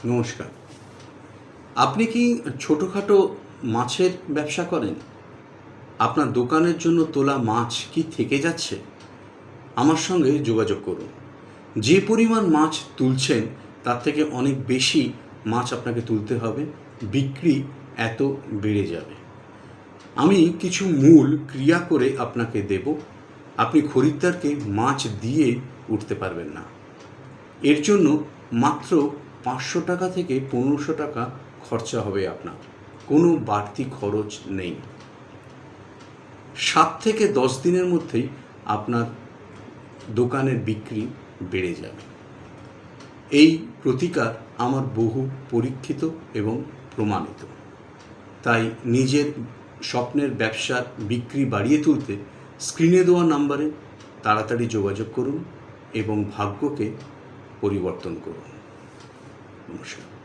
নমস্কার। আপনি কি ছোটোখাটো মাছের ব্যবসা করেন? আপনার দোকানের জন্য তোলা মাছ কি থেকে যাচ্ছে? আমার সঙ্গে যোগাযোগ করুন। যে পরিমাণ মাছ তুলছেন তার থেকে অনেক বেশি মাছ আপনাকে তুলতে হবে, বিক্রি এত বেড়ে যাবে। আমি কিছু মূল ক্রিয়া করে আপনাকে দেব, আপনি খরিদ্দারকে মাছ দিয়ে উঠতে পারবেন না। এর জন্য মাত্র 500 টাকা থেকে 1500 টাকা খরচা হবে আপনার, কোনো বাড়তি খরচ নেই। 7 থেকে 10 দিনের মধ্যেই আপনার দোকানের বিক্রি বেড়ে যাবে। এই প্রতিকার আমার বহু পরীক্ষিত এবং প্রমাণিত। তাই নিজের স্বপ্নের ব্যবসার বিক্রি বাড়িয়ে তুলতে স্ক্রিনে দেওয়া নাম্বারে তাড়াতাড়ি যোগাযোগ করুন এবং ভাগ্যকে পরিবর্তন করুন। নমস্কার।